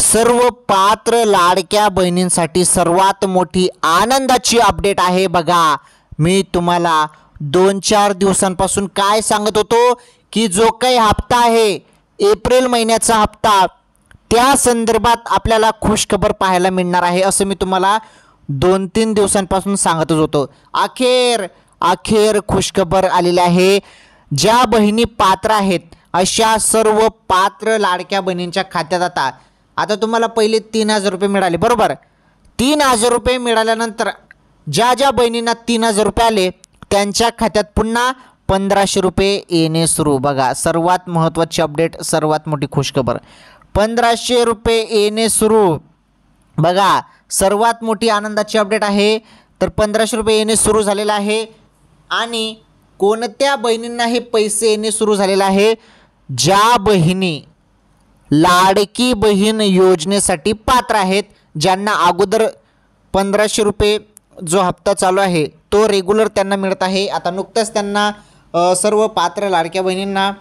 सर्व पात्र लाडक्या बहिणींसाठी सर्वात मोठी आनंदाची अपडेट आहे बघा। मी तुम्हाला 2-4 दिवसांपासून काय सांगत होतो की जो काही हप्ता आहे एप्रिल महिन्याचा हप्ता त्या संदर्भात आपल्याला खुशखबर पाहायला मिळणार आहे असं मी तुम्हाला 2-3 दिवसांपासून सांगतच होतो। अखेर खुशखबर आलेली आहे। ज्या बहिणी पात्र आहेत अशा सर्व पात्र लाडक्या बहिणींच्या खात्यात आता तुम्हाला पहिले 3000 रुपये मिळाले बरोबर। 3000 रुपये मिळाल्यानंतर ज्या ज्या बहिणींना 3000 रुपये आले त्यांच्या खात्यात पुन्हा 1500 रुपये येणे सुरू। बघा सर्वात महत्त्वाची अपडेट, सर्वात मोठी खुशखबर, 1500 रुपये येणे सुरू। बघा सर्वात मोठी आनंदाची अपडेट आहे। तर 1500 रुपये येणे सुरू झालेला आहे। आणि कोणत्या बहिणींना हे पैसे येणे सुरू झालेले आहे? ज्या बहिणी लाडकी बहीण योजनेसाठी पात्र आहेत, ज्यांना अगोदर 1500 रुपये जो हप्ता चालू आहे तो रेग्युलर त्यांना मिळत आहे। आता नुकताच त्यांना सर्व पात्र लाडक्या बहिणींना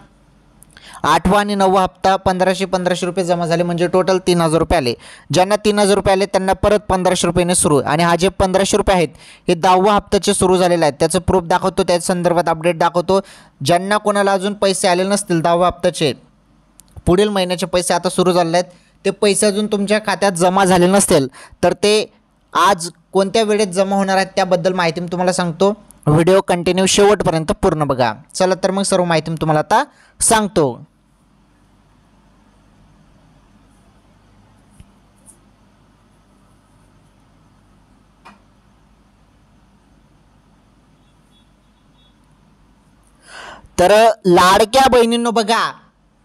8वा आणि 9वा हप्ता 1500 रुपये जमा झाले, म्हणजे टोटल 3000 रुपये आले। ज्यांना 3000 रुपये आले त्यांना परत 1500 रुपयाने सुरू। आणि हा जे 1500 रुपये आहेत हे 10वा हप्त्याचे सुरू झालेले आहेत। त्याचं प्रूफ दाखवतो, त्या संदर्भात अपडेट दाखवतो। ज्यांना कोणाला अजून पैसे आले नसतील 10वा हप्त्याचे, पुढील महिन्याचे पैसे आता सुरू झाले आहेत, ते पैसे अजून तुमच्या खात्यात जमा झाले नसतील तर ते आज कोणत्या वेळेत जमा होणार आहेत त्याबद्दल माहिती मी तुम्हाला सांगतो। व्हिडिओ कंटिन्यू शेवटपर्यंत पूर्ण बघा। चला तर मग सर्व माहिती मी तुम्हाला आता सांगतो। तर लाडक्या बहिणींनो बघा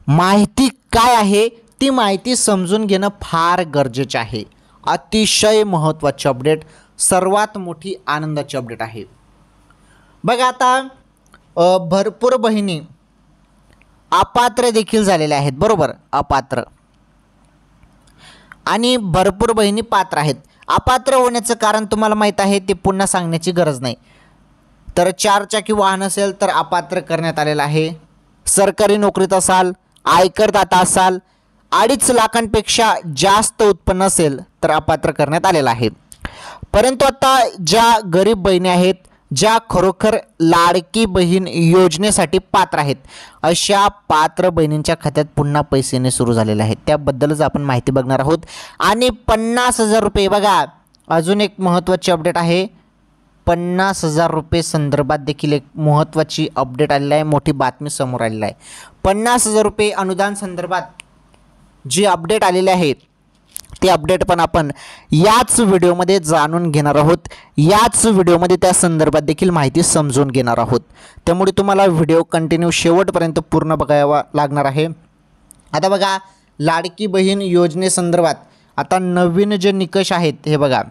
माहिती काय आहे ती माहिती समजून घेणं फार गरजेचे आहे। अतिशय महत्त्वाची अपडेट, सर्वात मोठी आनंदाची अपडेट आहे। बघा आता भरपूर बहिणी अपात्र देखील झालेल्या आहेत बरोबर, अपात्र, आणि भरपूर बहिणी पात्र आहेत। अपात्र होण्याचं कारण तुम्हाला माहीत आहे, ते पुन्हा सांगण्याची गरज नाही। तर 4 चाकी वाहन असेल तर अपात्र करण्यात आलेलं आहे। सरकारी नोकरीत असाल, आयकरदाता असाल, 2.5 लाखांपेक्षा जास्त उत्पन्न असेल तर अपात्र करण्यात आलेलं आहे। परंतु आता ज्या गरीब बहिणी आहेत, ज्या खरोखर लाडकी बहीण योजनेसाठी पात्र आहेत, अशा पात्र बहिणींच्या खात्यात पुन्हा पैसे येणे सुरू झालेले आहेत। त्याबद्दलच आपण माहिती बघणार आहोत। आणि 50,000 रुपये, बघा अजून एक महत्त्वाची अपडेट आहे। 50,000 रुपये संदर्भात देखील एक महत्त्वाची अपडेट आलेली आहे, मोठी बातमी समोर आलेली आहे। 50,000 रुपये अनुदान संदर्भात जी अपडेट आलेली आहे ते अपडेट पण आपण याच व्हिडिओमध्ये जाणून घेणार आहोत। याच व्हिडिओमध्ये त्या संदर्भात देखील माहिती समजून घेणार आहोत। त्यामुळे तुम्हाला व्हिडिओ कंटिन्यू शेवटपर्यंत पूर्ण बघावा लागणार आहे। आता बघा लाडकी बहीण योजनेसंदर्भात आता नवीन जे निकष आहेत हे बघा,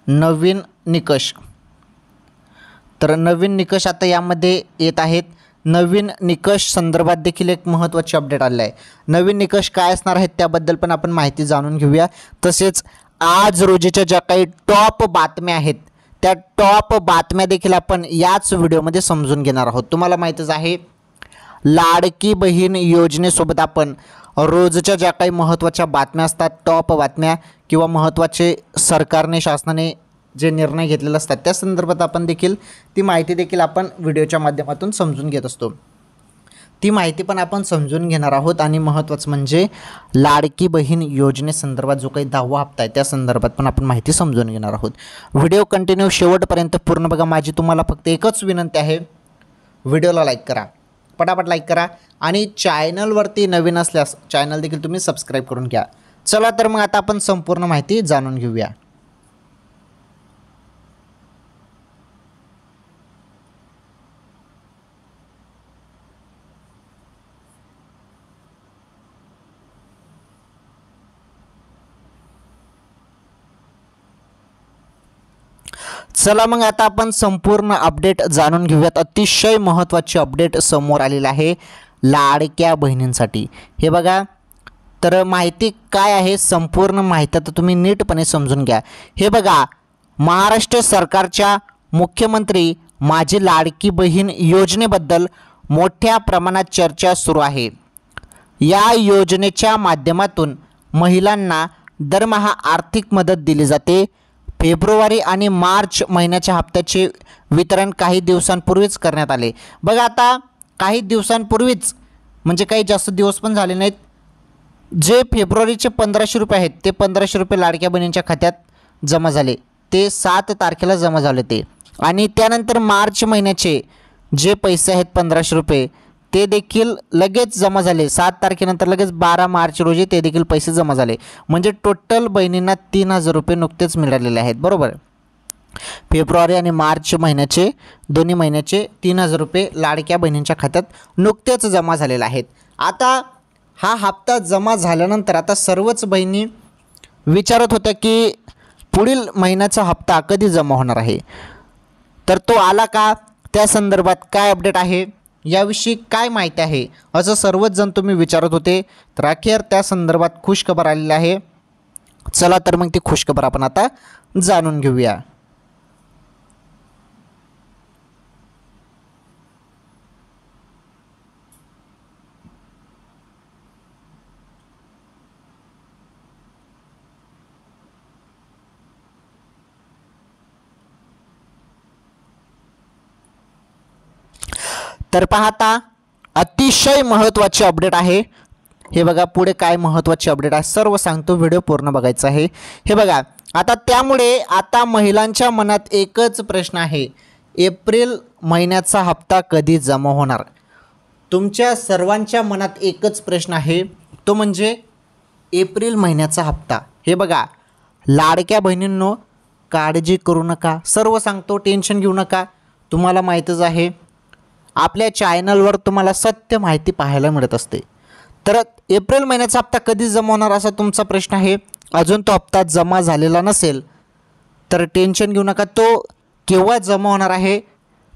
नवीन निकष, तर नवीन निकष आता यामध्ये येत आहेत। नवीन निकष संदर्भात देखील एक महत्त्वाची अपडेट आलेली आहे। नवीन निकष काय असणार आहेत त्याबद्दल पण आपण माहिती जाणून घेऊया। तसेच आज रोजीच्या ज्या काही टॉप बातम्या आहेत त्या टॉप बातम्या देखील आपण याच व्हिडिओमध्ये समजून घेणार आहोत। तुम्हाला माहीतच आहे लाडकी बहीण योजनेसोबत आपण रोजच्या ज्या काही महत्त्वाच्या बातम्या असतात, टॉप बातम्या किंवा महत्त्वाचे सरकारने, शासनाने जे निर्णय घेतलेले असतात त्या संदर्भात आपण देखील ती माहिती देखील आपण व्हिडिओच्या माध्यमातून समजून घेत असतो। ती माहिती पण आपण समजून घेणार आहोत। आणि महत्त्वाचं म्हणजे लाडकी बहीण योजनेसंदर्भात जो काही 10वा हप्ता आहे त्या संदर्भात पण आपण माहिती समजून घेणार आहोत। व्हिडिओ कंटिन्यू शेवटपर्यंत पूर्ण बघा। माझी तुम्हाला फक्त एकच विनंती आहे, व्हिडिओला लाईक करा, पटापट लाईक करा, आणि चॅनलवरती नवीन असल्यास चॅनल देखील तुम्ही सबस्क्राईब करून घ्या। चला तर मग आता आपण संपूर्ण माहिती जाणून घेऊया। चला मग आता आपण संपूर्ण अपडेट जाणून घेऊयात। अतिशय महत्त्वाची अपडेट समोर आलेली आहे लाडक्या बहिणींसाठी। हे बघा, तर माहिती काय आहे संपूर्ण माहिती तर तुम्ही नीटपणे समजून घ्या। हे बघा, महाराष्ट्र सरकारच्या मुख्यमंत्री माझी लाडकी बहीण योजनेबद्दल मोठ्या प्रमाणात चर्चा सुरू आहे। या योजनेच्या माध्यमातून महिलांना दरमहा आर्थिक मदत दिली जाते। फेब्रुवारी आणि मार्च महिन्याच्या हप्त्याचे वितरण काही दिवसांपूर्वीच करण्यात आले। बघा आता काही दिवसांपूर्वीच म्हणजे काही जास्त दिवस पण झाले नाहीत। जे फेब्रुवारीचे 1500 रुपये आहेत ते 1500 रुपये लाडक्या बहिणींच्या खात्यात जमा झाले, ते 7 तारखेला जमा झाले ते। आणि त्यानंतर मार्च महिन्याचे जे पैसे आहेत 1500 रुपये ते देखील लगेच जमा झाले। 7 तारखेनंतर लगेच 12 मार्च रोजी ते देखील पैसे जमा झाले। म्हणजे टोटल बहिणींना 3000 रुपये नुकतेच मिळालेले आहेत, बरोबर। फेब्रुवारी आणि मार्च महिन्याचे दोन्ही महिन्याचे 3000 रुपये लाडक्या बहिणींच्या खात्यात नुकतेच जमा झालेले आहेत। आता हा हप्ता जमा झाल्यानंतर आता सर्वच बहिणी विचारत होत्या की पुढील महिन्याचा हप्ता कधी जमा होणार आहे, तर तो आला का, त्या संदर्भात काय अपडेट आहे, याविषयी काय माहिती आहे, असं सर्वच जण तुम्ही विचारत होते। तर अखेर त्या संदर्भात खुशखबर आलेली आहे। चला तर मग ती खुशखबर आपण आता जाणून घेऊया। तर पाहता अतिशय महत्त्वाची अपडेट आहे। हे बघा पुढे काय महत्त्वाची अपडेट आहे सर्व सांगतो, व्हिडिओ पूर्ण बघायचा आहे। हे बघा आता त्यामुळे आता महिलांच्या मनात एकच प्रश्न आहे, एप्रिल महिन्याचा हप्ता कधी जमा होणार। तुमच्या सर्वांच्या मनात एकच प्रश्न आहे, तो म्हणजे एप्रिल महिन्याचा हप्ता। हे बघा लाडक्या बहिणींनो काळजी करू नका, सर्व सांगतो, टेन्शन घेऊ नका। तुम्हाला माहीतच आहे आपल्या चॅनलवर तुम्हाला सत्य माहिती पाहायला मिळत असते। तर एप्रिल महिन्याचा हप्ता कधी जमा होणार असा तुमचा प्रश्न आहे। अजून तो हप्ता जमा झालेला नसेल तर टेन्शन घेऊ नका, तो केव्हा जमा होणार आहे,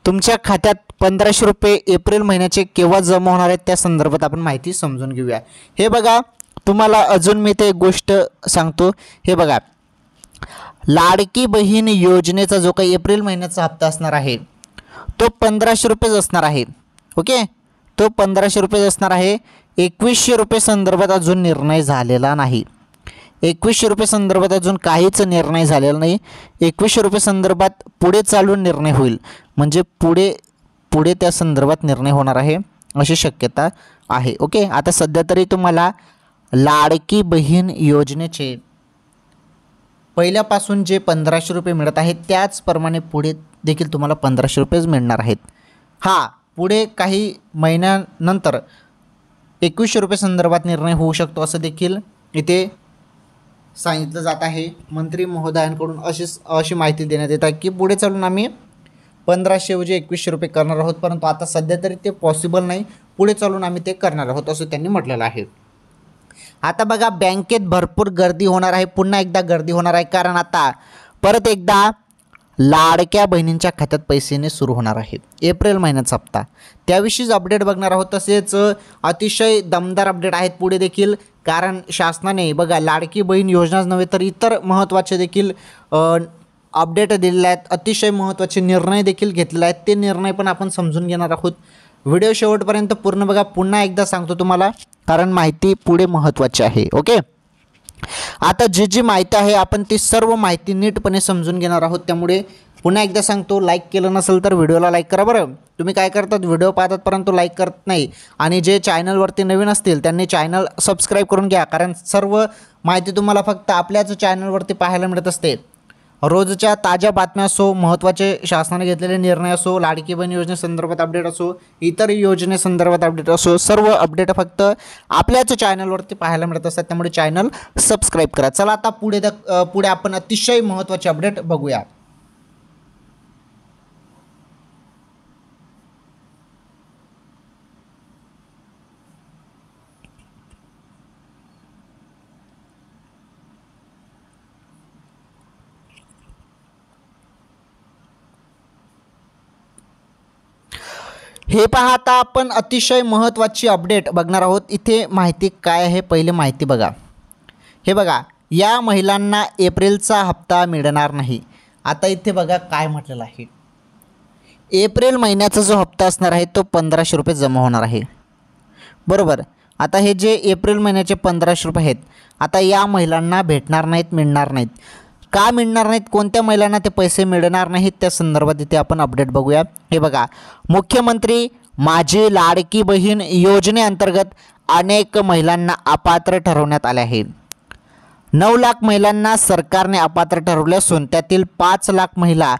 तुमच्या खात्यात 1500 रुपये एप्रिल महिन्याचे केव्हा जमा होणार आहेत त्या संदर्भात आपण माहिती समजून घेऊया। हे बघा तुम्हाला अजून मी ते एक गोष्ट सांगतो। हे बघा लाडकी बहीण योजनेचा जो काही एप्रिल महिन्याचा हप्ता असणार आहे तो 1500 रुपयेच असणार आहे। ओके, तो 1500 रुपये असणार आहे। 2100 रुपये संदर्भात अजून निर्णय झालेला नाही। 2100 रुपये संदर्भात अजून काहीच निर्णय झालेला नाही। 2100 रुपये संदर्भात पुढे चालून निर्णय होईल, म्हणजे पुढे त्या संदर्भात निर्णय होणार आहे अशी शक्यता आहे। ओके, आता सध्या तरी तुम्हाला लाडकी बहीण योजनेचे पहिल्यापासून जे 1500 रुपये मिळत आहेत त्याचप्रमाणे पुढे देखील तुम्हाला 1500 रुपयेच मिळणार आहेत। हां, पुढे काही महिन्यानंतर 2100 रुपये संदर्भात निर्णय होऊ शकतो असं देखील इथे सांगितलं जात आहे। मंत्री महोदयांकडून अशी माहिती देण्यात येत आहे की पुढे चालून आम्ही 1500 ऐवजी 2100 रुपये करणार आहोत, परंतु आता सध्या तरी ते पॉसिबल नाही, पुढे चालून आम्ही ते करणार आहोत असं त्यांनी म्हटलेलं आहे। आता बघा बँकेत भरपूर गर्दी होणार आहे, पुन्हा एकदा गर्दी होणार आहे, कारण आता परत एकदा लाडक्या बहिणींच्या खात्यात पैसे येणे सुरू होणार आहेत। एप्रिल महिन्याचा हप्ता त्याविषयीच अपडेट बघणार आहोत। तसेच अतिशय दमदार अपडेट आहेत पुढे देखील, कारण शासनाने बघा लाडकी बहीण योजनाच नव्हे तर इतर महत्त्वाचे देखील अपडेट दिलेले आहेत, अतिशय महत्त्वाचे निर्णय देखील घेतलेले आहेत। ते निर्णय पण आपण समजून घेणार आहोत। व्हिडिओ शेवटपर्यंत पूर्ण बघा, पुन्हा एकदा सांगतो तुम्हाला, कारण माहिती पुढे महत्त्वाची आहे। ओके, आता जी माहिती आहे आपण ती सर्व माहिती नीटपणे समजून घेणार आहोत। त्यामुळे पुन्हा एकदा सांगतो, लाईक केलं नसेल तर व्हिडिओला लाईक करा बरं। तुम्ही काय करतात, व्हिडिओ पाहतात परंतु लाईक करत नाही, आणि जे चॅनलवरती नवीन असतील त्यांनी चॅनल सबस्क्राईब करून घ्या, कारण सर्व माहिती तुम्हाला फक्त आपल्याच चॅनलवरती पाहायला मिळत असते। रोजच्या ताज्या बातम्या असो, महत्त्वाचे शासनाने घेतलेले निर्णय असो, लाडकी बहीण योजनेसंदर्भात अपडेट असो, इतर योजनेसंदर्भात अपडेट असो, सर्व अपडेट फक्त आपल्याच चॅनलवरती पाहायला मिळत असतात। त्यामुळे चॅनल सबस्क्राईब करा। चला आता पुढे आपण अतिशय महत्त्वाचे अपडेट बघूया। हे पहा आता आपण अतिशय महत्त्वाची अपडेट बघणार आहोत। इथे माहिती काय आहे, पहिले माहिती बघा। हे बघा या महिलांना एप्रिलचा हप्ता मिळणार नाही। आता इथे बघा काय म्हटलेलं आहे, एप्रिल महिन्याचा जो हप्ता असणार आहे तो 1500 रुपये जमा होणार आहे, बरोबर। आता हे जे एप्रिल महिन्याचे 1500 रुपये आहेत, आता या महिलांना भेटणार नाहीत, मिळणार नाहीत. का मिळणार नाहीत, कोणत्या महिलांना ते पैसे मिळणार नाहीत, त्या संदर्भात इथे आपण अपडेट बघूया. हे बघा, मुख्यमंत्री माझी लाडकी बहीण योजनेअंतर्गत अनेक महिलांना अपात्र ठरवण्यात आले आहे. 9 लाख महिलांना सरकारने अपात्र ठरवले असून त्यातील 5 लाख महिला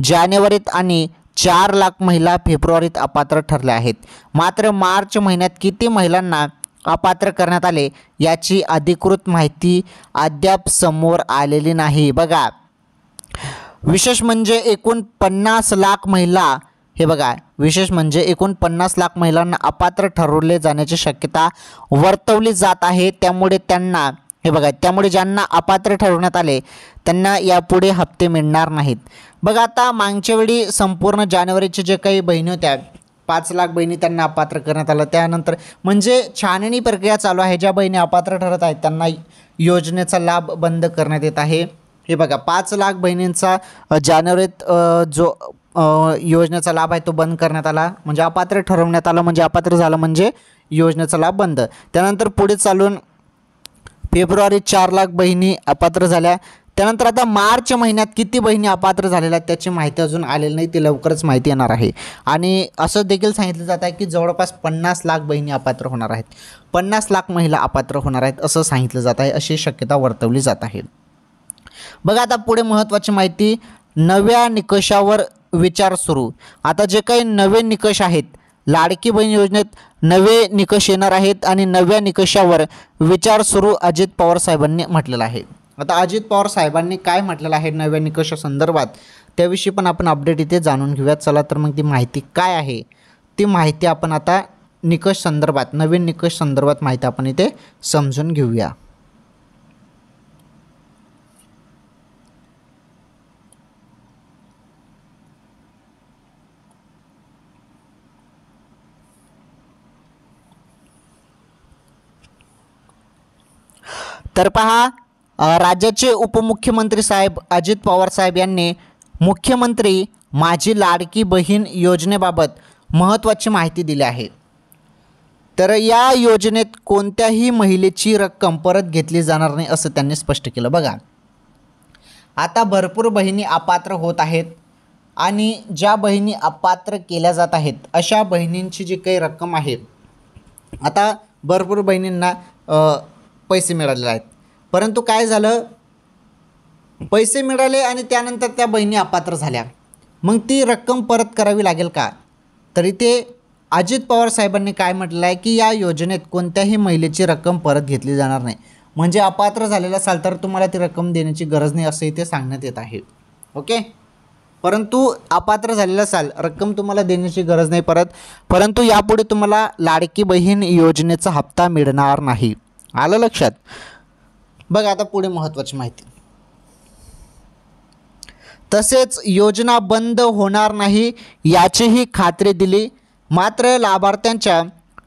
जानेवारीत आणि 4 लाख महिला फेब्रुवारीत अपात्र ठरल्या आहेत. मात्र मार्च महिन्यात किती महिलांना अपात्र करण्यात आले याची अधिकृत माहिती अद्याप समोर आलेली नाही. बघा, विशेष म्हणजे एकूण 50 लाख महिला, हे बघा, विशेष म्हणजे एकूण 50 लाख महिलांना अपात्र ठरवले जाण्याची शक्यता वर्तवली जात आहे. त्यामुळे त्यांना, हे बघा, त्यामुळे ज्यांना अपात्र ठरवण्यात आले त्यांना यापुढे हप्ते मिळणार नाहीत. बघा, आता मागच्या वेळी संपूर्ण जानेवारीचे जे काही बहिणी होत्या, 5 लाख बहिणी त्यांना अपात्र करण्यात आलं. त्यानंतर म्हणजे छाननी प्रक्रिया चालू आहे. ज्या बहिणी अपात्र ठरत आहेत त्यांना योजनेचा लाभ बंद करण्यात येत आहे. हे बघा, 5 लाख बहिणींचा जानेवारीत जो योजनेचा लाभ आहे तो बंद करण्यात आला, म्हणजे अपात्र ठरवण्यात आलं, म्हणजे अपात्र झालं म्हणजे योजनेचा लाभ बंद. त्यानंतर पुढे चालून फेब्रुवारीत 4 लाख बहिणी अपात्र झाल्या. त्यानंतर आता मार्च महिन्यात किती बहिणी अपात्र झालेल्या आहेत त्याची माहिती अजून आलेली नाही, ती लवकरच माहिती येणार आहे. आणि असं देखील सांगितलं जात आहे की जवळपास 50 लाख बहिणी अपात्र होणार आहेत, 50 लाख महिला अपात्र होणार आहेत असं सांगितलं जात आहे, अशी शक्यता वर्तवली जात आहे. बघा, आता पुढे महत्त्वाची माहिती, नव्या निकषावर विचार सुरू. आता जे काही नवे निकष आहेत, लाडकी बहीण योजनेत नवे निकष येणार आहेत आणि नव्या निकषावर विचार सुरू अजित पवार साहेबांनी म्हटलेलं आहे. आता अजित पवार साहेबांनी काय म्हटलेलं आहे नव्या निकषासंदर्भात त्याविषयी पण आपण अपडेट इथे जाणून घेऊयात. चला तर मग ती माहिती काय आहे ती माहिती आपण आता निकष संदर्भात, नवीन निकष संदर्भात माहिती आपण इथे समजून घेऊया. तर पहा, राज्याचे उपमुख्यमंत्री साहेब अजित पवार साहेब यांनी मुख्यमंत्री माझी लाडकी बहीण योजनेबाबत महत्त्वाची माहिती दिली आहे. तर या योजनेत कोणत्याही महिलेची रक्कम परत घेतली जाणार नाही असं त्यांनी स्पष्ट केलं. बघा, आता भरपूर बहिणी अपात्र होत आहेत आणि ज्या बहिणी अपात्र केल्या जात आहेत अशा बहिणींची जी काही रक्कम आहे, आता भरपूर बहिणींना पैसे मिळालेले आहेत, परंतु काय झालं, पैसे मिळाले आणि त्यानंतर त्या बहिणी अपात्र झाल्या, मग ती रक्कम परत करावी लागेल का? तर इथे अजित पवार साहेबांनी काय म्हटलं आहे की या योजनेत कोणत्याही महिलेची रक्कम परत घेतली जाणार नाही, म्हणजे अपात्र झालेला असाल तर तुम्हाला ती रक्कम देण्याची गरज नाही असं इथे सांगण्यात येत आहे. ओके, परंतु अपात्र झालेला असाल रक्कम तुम्हाला देण्याची गरज नाही परत, परंतु यापुढे तुम्हाला लाडकी बहीण योजनेचा हप्ता मिळणार नाही. आलं लक्षात? बघा, आता पुढे महत्त्वाची माहिती, तसेच योजना बंद होणार नाही याचीही खात्री दिली. मात्र लाभार्थ्यांच्या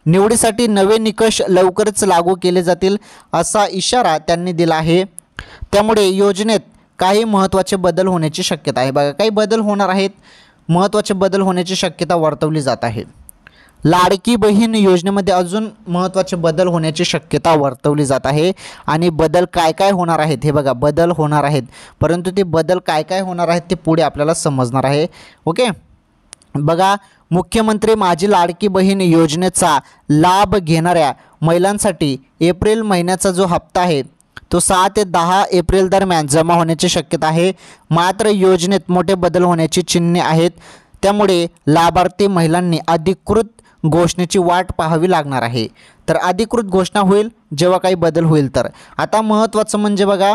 निवडीसाठी नवे निकष लवकरच लागू केले जातील असा इशारा त्यांनी दिला आहे. त्यामुळे योजनेत काही महत्त्वाचे बदल होण्याची शक्यता आहे. बघा, काही बदल होणार आहेत, महत्त्वाचे बदल होण्याची शक्यता वर्तवली जात आहे. लाडकी बहीण योजनेमध्ये अजून महत्त्वाचे बदल होण्याची शक्यता वर्तवली जात आहे. आणि बदल काय काय होणार आहेत हे बघा, बदल होणार आहेत, परंतु ते बदल काय काय होणार आहेत ते पुढे आपल्याला समजणार आहे. ओके, बघा, मुख्यमंत्री माझी लाडकी बहीण योजनेचा लाभ घेणाऱ्या महिलांसाठी एप्रिल महिन्याचा जो हप्ता आहे तो 6 ते 10 एप्रिल दरम्यान जमा होण्याची शक्यता आहे. मात्र योजनेत मोठे बदल होण्याची चिन्हे आहेत. त्यामुळे लाभार्थी महिलांनी अधिकृत घोषणेची वाट पाहावी लागणार आहे. तर अधिकृत घोषणा होईल जेव्हा काही बदल होईल. तर आता महत्त्वाचं म्हणजे बघा,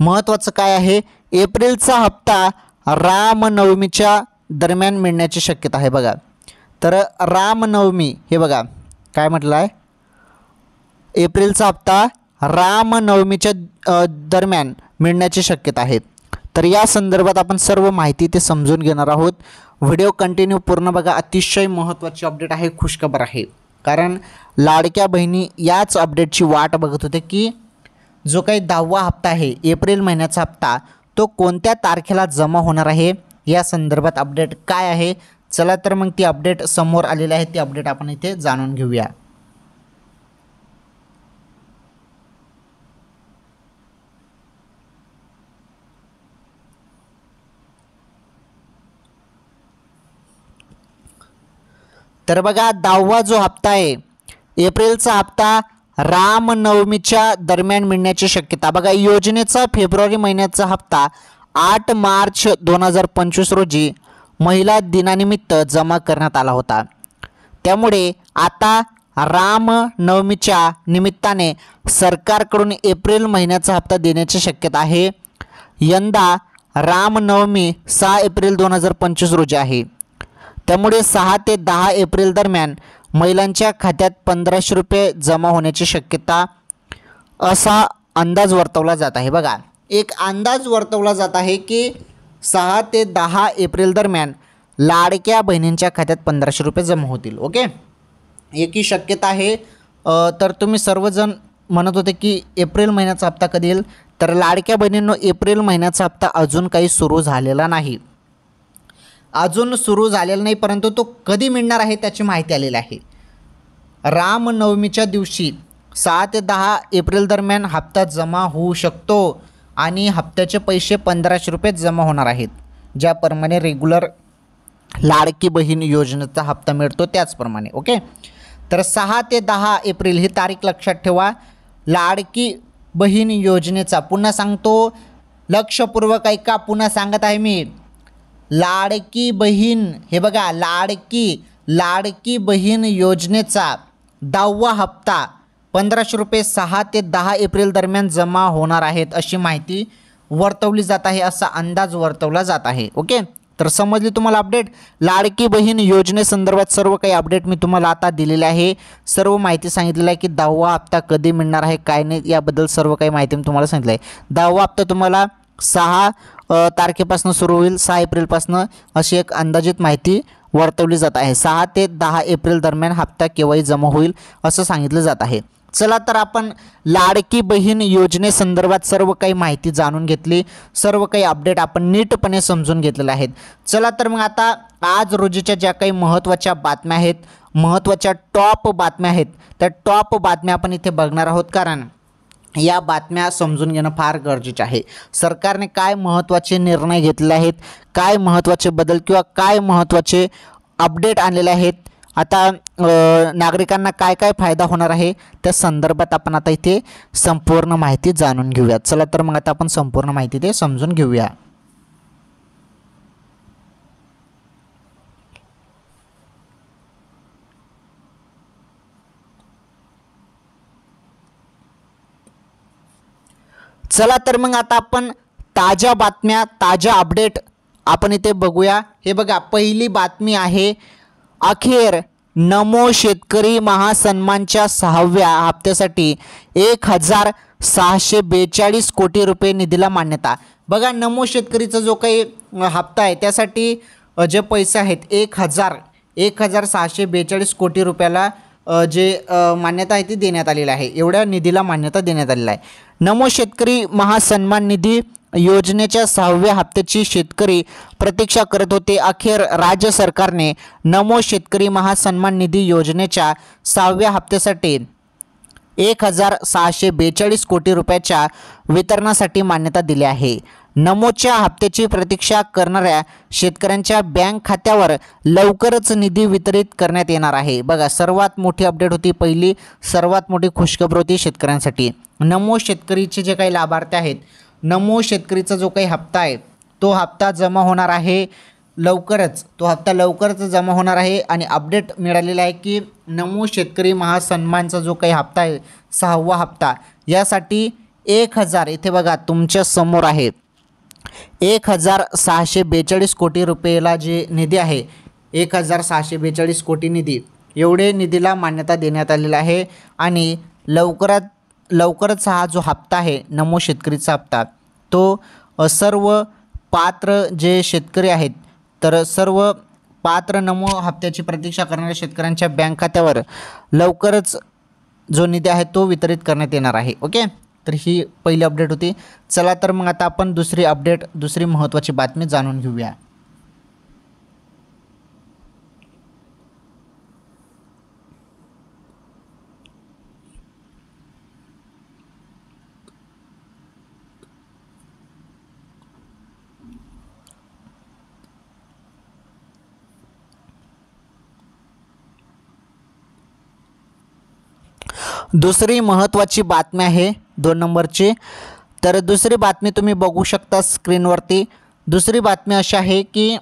महत्त्वाचं काय आहे, एप्रिलचा हप्ता रामनवमीच्या दरम्यान मिळण्याची शक्यता आहे. बघा, तर रामनवमी, हे बघा काय म्हटलं आहे, एप्रिलचा हप्ता रामनवमीच्या दरम्यान मिळण्याची शक्यता आहे. तर या संदर्भात आपण सर्व माहिती ते समजून घेणार आहोत. व्हिडिओ कंटिन्यू पूर्ण बघा, अतिशय महत्त्वाची अपडेट आहे, खुशखबर आहे. कारण लाडक्या बहिणी याच अपडेटची वाट बघत होते की जो काही 10वा हप्ता आहे एप्रिल महिन्याचा हप्ता तो कोणत्या तारखेला जमा होणार आहे, या संदर्भात अपडेट काय आहे. चला तर मग ती अपडेट समोर आलेली आहे, ती अपडेट आपण इथे जाणून घेऊया. तर बघा 10वा जो हप्ता आहे एप्रिलचा हप्ता रामनवमीच्या दरम्यान मिळण्याची शक्यता. बघा योजनेचा फेब्रुवारी महिन्याचा हप्ता 8 मार्च 2025 रोजी महिला दिनानिमित्त जमा करण्यात आला होता. त्यामुळे आता रामनवमीच्या निमित्ताने सरकारकडून एप्रिल महिन्याचा हप्ता देण्याची शक्यता आहे. यंदा रामनवमी 6 एप्रिल 2025 रोजी आहे. त्यामुळे 6 ते 10 एप्रिल दरम्यान महिलांच्या खात्यात 1500 रुपये जमा होण्याची शक्यता असा अंदाज वर्तवला जात आहे. बघा एक अंदाज वर्तवला जात आहे की 6 ते 10 एप्रिल दरम्यान लाडक्या बहिणींच्या खात्यात 1500 रुपये जमा होतील. ओके, एक ही शक्यता आहे. तर तुम्ही सर्वजण म्हणत होते की एप्रिल महिन्याचा हप्ता कधी येईल, तर लाडक्या बहिणींनो एप्रिल महिन्याचा हप्ता अजून काही सुरू झालेला नाही, अजून सुरू झालेला नाही, परंतु तो कधी मिळणार आहे त्याची माहिती आलेली आहे. रामनवमीच्या दिवशी 6 ते 10 एप्रिल दरम्यान हप्ता जमा होऊ शकतो आणि हप्त्याचे पैसे 1500 रुपये जमा होणार आहेत. ज्याप्रमाणे रेग्युलर लाडकी बहीण योजनेचा हप्ता मिळतो त्याचप्रमाणे. ओके, तर 6 ते 10 एप्रिल ही तारीख लक्षात ठेवा. लाडकी बहीण योजनेचा पुन्हा सांगतो, लक्षपूर्वक ऐका, पुन्हा सांगत आहे मी. लाडकी बहीण, हे बघा लाडकी बहीण योजनेचा 10वा हप्ता 1500 रुपये 6 ते 10 एप्रिल दरम्यान जमा होणार आहेत अशी माहिती वर्तवली जात आहे, असा अंदाज वर्तवला जात आहे. ओके, तर समजली तुम्हाला अपडेट. लाडकी बहीण योजनेसंदर्भात सर्व काही अपडेट मी तुम्हाला आता दिलेले आहे. सर्व माहिती सांगितलेली आहे की 10वा हप्ता कधी मिळणार आहे काय नाही याबद्दल सर्व काही माहिती मी तुम्हाला सांगितलं आहे. 10वा हप्ता तुम्हाला 6 तारखेपासून सुरू होईल, 6 एप्रिलपासून अशी एक अंदाजित माहिती वर्तवली जात आहे. 6 ते 10 एप्रिल दरम्यान हप्ता केव्हाही जमा होईल असं सांगितलं जात आहे. चला तर आपण लाडकी बहीण योजनेसंदर्भात सर्व काही माहिती जाणून घेतली, सर्व काही अपडेट आपण नीटपणे समजून घेतलेले आहेत. चला तर मग आता आज रोजीच्या ज्या काही महत्त्वाच्या बातम्या आहेत, महत्त्वाच्या टॉप बातम्या आहेत, त्या टॉप बातम्या आपण इथे बघणार आहोत, कारण या बातम्या समजून घेणं फार गरजेचे आहे. सरकारने काय महत्त्वाचे निर्णय घेतले आहेत, काय महत्त्वाचे बदल किंवा काय महत्त्वाचे अपडेट आणलेले आहेत, आता नागरिकांना काय काय फायदा होणार आहे त्या संदर्भात आपण आता इथे संपूर्ण माहिती जाणून घेऊया. चला तर मग आता आपण संपूर्ण माहिती ते समजून घेऊया. चला तर मग आता आपण ताज्या बातम्या, ताज्या अपडेट आपण इथे बघूया. हे बघा, पहिली बातमी आहे, अखेर नमो शेतकरी महासन्मानच्या 6व्या हप्त्यासाठी 1642 कोटी रुपये निधीला मान्यता. बघा, नमो शेतकरीचा जो काही हप्ता आहे त्यासाठी जे पैसे आहेत 1642 कोटी रुपयाला जे मान्यता आहे ती देण्यात आलेली आहे. एवढ्या निधीला मान्यता देण्यात आलेली आहे. नमो शेतकरी महासन्मान निधी योजनेच्या 6व्या हप्त्याची शेतकरी प्रतीक्षा करत होते. अखेर राज्य सरकारने नमो शेतकरी महासन्मान निधी योजनेच्या 6व्या हप्त्यासाठी 1642 कोटी रुपयाच्या वितरणासाठी मान्यता दिली आहे. नमोच्या हप्त्याची प्रतीक्षा करणाऱ्या शेतकऱ्यांच्या बँक खात्यावर लवकरच निधी वितरित करण्यात येणार आहे. बघा, सर्वात मोठी अपडेट होती, पहिली सर्वात मोठी खुशखबर होती शेतकऱ्यांसाठी. नमो शेतकरीचे जे काही लाभार्थी आहेत, नमो शेतकरीचा जो काही हप्ता आहे तो हप्ता जमा होणार आहे लवकरच, तो हप्ता लवकरच जमा होणार आहे. आणि अपडेट मिळालेला आहे की नमो शेतकरी महासन्मानचा जो काही हप्ता आहे 6वा हप्ता, यासाठी 1000, इथे बघा तुमच्या समोर आहे, 1642 कोटी रुपयाला जे निधी आहे, 1642 कोटी निधी, एवढे निधीला मान्यता देण्यात आलेला आहे. आणि लवकरच हा जो हप्ता आहे नमो शेतकरीचा हप्ता, तो सर्व पात्र जे शेतकरी आहेत, तर सर्व पात्र नमो हप्त्याची प्रतीक्षा करणाऱ्या शेतकऱ्यांच्या बँक खात्यावर लवकरच जो निधी आहे तो वितरित करण्यात येणार आहे. ओके, तर ही पहिली अपडेट होती. चला तर मग आता आपण दुसरी अपडेट, दुसरी महत्त्वाची बातमी जाणून घेऊया. दुसरी महत्त्वाची बातमी आहे 2 नंबरची। तर दुसरी बातमी तुम्ही बघू शकता स्क्रीनवरती। दुसरी बातमी अशी आहे की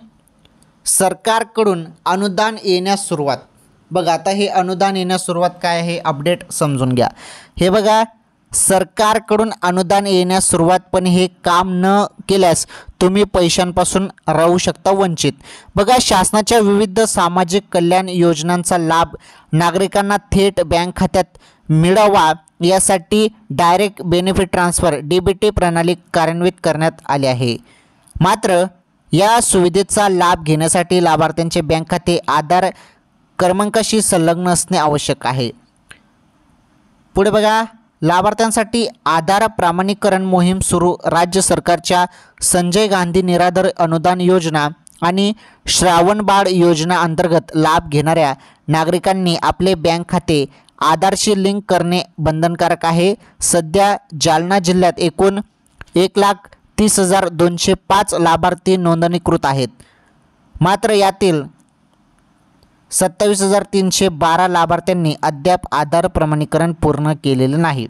सरकारकडून अनुदान येण्यास सुरुवात। बघा आता हे अनुदान येण्यास सुरुवात काय आहे अपडेट समजून घ्या। हे बघा सरकारकडून अनुदान येण्यास सुरुवात, पण हे काम न केल्यास तुम्ही पैशांपासून राहू शकता वंचित। बघा शासनाच्या विविध सामाजिक कल्याण योजनांचा लाभ नागरिकांना थेट बँक खात्यात मिळावा यासाठी डायरेक्ट बेनिफिट ट्रान्सफर DBT प्रणाली कार्यान्वित करण्यात आली आहे। मात्र या सुविधेचा लाभ घेण्यासाठी लाभार्थ्यांचे बँक खाते आधार क्रमांकाशी संलग्न असणे आवश्यक आहे। पुढे बघा लाभार्थ्यांसाठी आधार प्रमाणीकरण मोहीम सुरू। राज्य सरकारच्या संजय गांधी निराधार अनुदान योजना आणि श्रावणबाळ योजना अंतर्गत लाभ घेणाऱ्या नागरिकांनी आपले बँक खाते आधारशी लिंक करणे बंधनकारक आहे। सध्या जालना जिल्ह्यात एकूण 1,30,205 लाभार्थी नोंदणीकृत आहेत। मात्र यातील 27,312 लाभार्थ्यांनी अद्याप आधार प्रमाणीकरण पूर्ण केलेले नाही।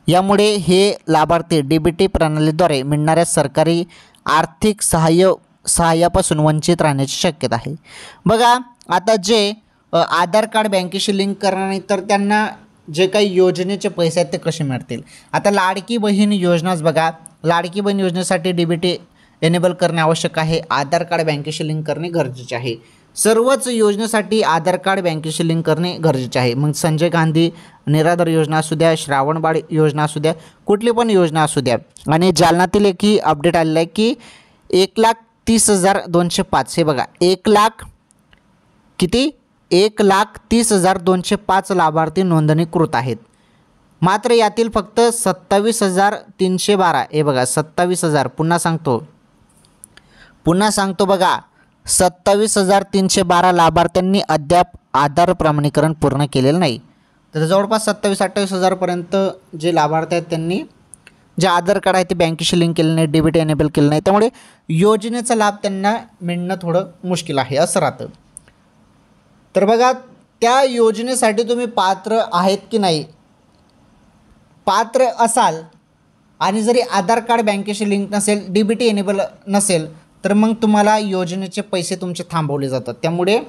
यामुळे हे लाभार्थी DBT प्रणालीद्वारे मिळणाऱ्या सरकारी आर्थिक सहाय्यापासून वंचित राहण्याची शक्यता आहे। बघा आता जे आधार कार्ड बँकेशी लिंक करणार नाही तर त्यांना जे काही योजनेचे पैसे आहेत ते कसे मिळतील। आता लाडकी बहीण योजनाच बघा, लाडकी बहीण योजनेसाठी DBT एनेबल करणे आवश्यक आहे। आधार कार्ड बँकेशी लिंक करणे गरजेचे आहे। सर्वच योजनेसाठी आधार कार्ड बँकेशी लिंक करणे गरजेचे आहे। मग संजय गांधी निराधार योजना असू द्या, श्रावणबाळ योजना असू द्या, कुठली पण योजना असू द्या। आणि जालन्यातील एकही अपडेट आलेला आहे की 1,30,205 हे बघा 1,30,205 लाभार्थी नोंदणीकृत आहेत। मात्र यातील फक्त 27,312 हे बघा 27,000 पुन्हा सांगतो बघा 27,312 लाभार्थ्यांनी अद्याप आधार प्रमाणीकरण पूर्ण केलेलं नाही। तर जवळपास 27-28,000 पर्यंत जे लाभार्थी आहेत त्यांनी जे आधार कार्ड आहे ते बँकेशी लिंक केलं नाही, DBT एनेबल केलं नाही, त्यामुळे योजनेचा लाभ त्यांना मिळणं थोडं मुश्किल आहे असं राहतं। तर बघा त्या योजनेसाठी तुम्ही पात्र आहेत की नाही, पात्र असाल आणि जरी आधार कार्ड बँकेशी लिंक नसेल, DBT एनेबल नसेल तर मग तुम्हाला योजनेचे पैसे तुमचे थांबवले जातात। त्यामुळे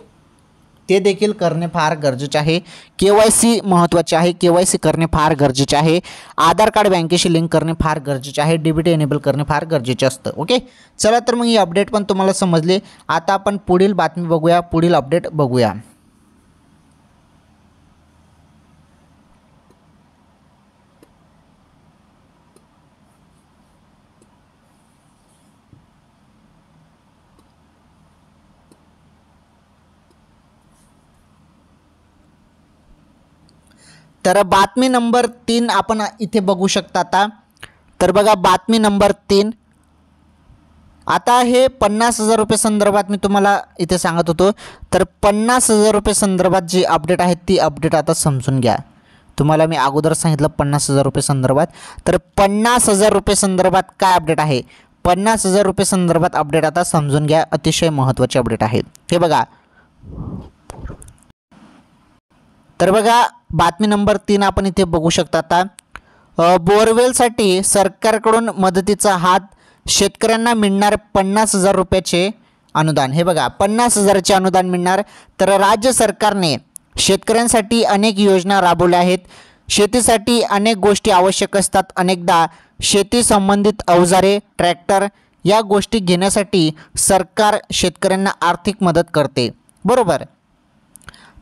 ते देखील करणे फार गरजेचे आहे। KYC महत्त्वाचे आहे, KYC करणे फार गरजेचे आहे। आधार कार्ड बँकेशी लिंक करणे फार गरजेचे आहे, DBT एनेबल करणे फार गरजेचे असतं। ओके चला तर मग ही अपडेट पण तुम्हाला समजले। आता आपण पुढील बातमी बघूया, पुढील अपडेट बघूया। तर बातमी नंबर 3 आपण इथे बघू शकता आता। तर बघा बातमी नंबर 3 आता हे 50,000 रुपये संदर्भात मी तुम्हाला इथे सांगत होतो। तर 50,000 रुपये संदर्भात जी अपडेट आहे ती अपडेट आता समजून घ्या। तुम्हाला मी अगोदर सांगितलं 50,000 रुपये संदर्भात, तर 50,000 रुपये संदर्भात काय अपडेट आहे, 50,000 रुपये संदर्भात अपडेट आता समजून घ्या। अतिशय महत्त्वाची अपडेट आहे हे बघा। तर बघा बातमी नंबर 3 आपण इथे बघू शकता आता। बोरवेलसाठी सरकारकडून मदतीचा हात, शेतकऱ्यांना मिळणार 50,000 रुपयाचे अनुदान। हे बघा 50,000चे अनुदान मिळणार। तर राज्य सरकारने शेतकऱ्यांसाठी अनेक योजना राबवल्या आहेत। शेतीसाठी अनेक गोष्टी आवश्यक असतात। अनेकदा शेती संबंधित अवजारे, ट्रॅक्टर या गोष्टी घेण्यासाठी सरकार शेतकऱ्यांना आर्थिक मदत करते, बरोबर।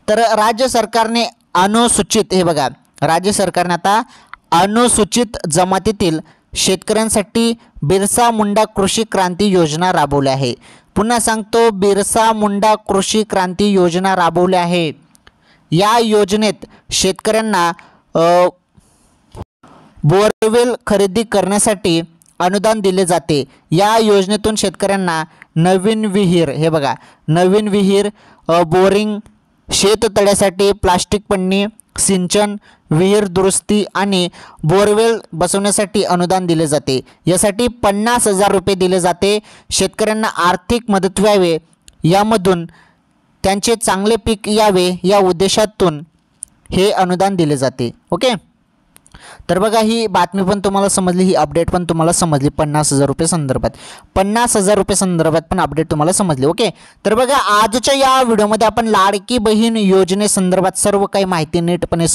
तर राज्य सरकारने अनुसूचित, हे बघा राज्य सरकारने आता अनुसूचित जमातीतील शेतकऱ्यांसाठी बिरसा मुंडा कृषी क्रांती योजना राबवली आहे। पुन्हा सांगतो, बिरसा मुंडा कृषी क्रांती योजना राबवली आहे। या योजनेत शेतकऱ्यांना बोरवेल खरेदी करण्यासाठी अनुदान दिले जाते। या योजनेतून शेतकऱ्यांना नवीन विहीर, हे बघा नवीन विहीर, बोरिंग, शेततळ्यासाठी प्लास्टिक पन्नी, सिंचन, विहीर दुरुस्ती आणि बोरवेल बसवण्यासाठी अनुदान दिले जाते। यासाठी 50,000 रुपये दिले जाते। शेतकऱ्यांना आर्थिक मदत व्हावे, यामधून त्यांचे चांगले पीक यावे या उद्देशातून हे अनुदान दिले जाते. ओके, तर बघा ही बातमी पण तुम्हाला समजली, ही अपडेट पण तुम्हाला समजली. 50,000 रुपये संदर्भात, 50,000 रुपये संदर्भात पण अपडेट तुम्हाला समजली. ओके, तर बघा आजच्या या व्हिडिओमध्ये आपण लाडकी बहीण योजनेसंदर्भात सर्व काही माहिती नीटपणे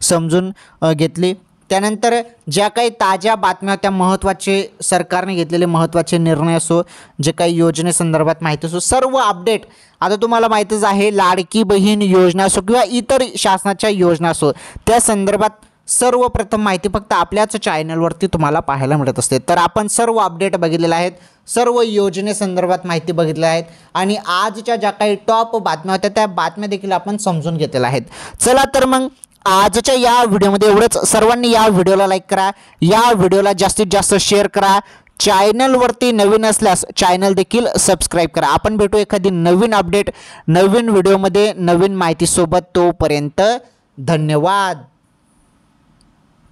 समजून घेतली. त्यानंतर ज्या काही ताज्या बातम्या त्या महत्त्वाचे सरकारने घेतलेले महत्त्वाचे निर्णय असो, जे काही योजनेसंदर्भात माहिती असो, सर्व अपडेट आता तुम्हाला माहितीच आहे. लाडकी बहीण योजना असो किंवा इतर शासनाच्या योजना असो, त्या संदर्भात सर्वप्रथम माहिती फक्त आपल्याच चॅनलवरती तुम्हाला पाहायला मिळत असते. तर आपण सर्व अपडेट बघितलेले आहेत, सर्व योजनेसंदर्भात माहिती बघितली आहेत आणि आजच्या ज्या काही टॉप बातम्या होत्या त्या बातम्या देखील आपण समजून घेतलेल्या आहेत. चला तर मग आजच्या या व्हिडिओमध्ये एवढंच. सर्वांनी या व्हिडिओला लाईक करा, या व्हिडिओला जास्तीत जास्त शेअर करा. चॅनलवरती नवीन असल्यास चॅनल देखील सबस्क्राईब करा. आपण भेटू एखादी नवीन अपडेट नवीन व्हिडिओमध्ये नवीन माहितीसोबत. तोपर्यंत धन्यवाद.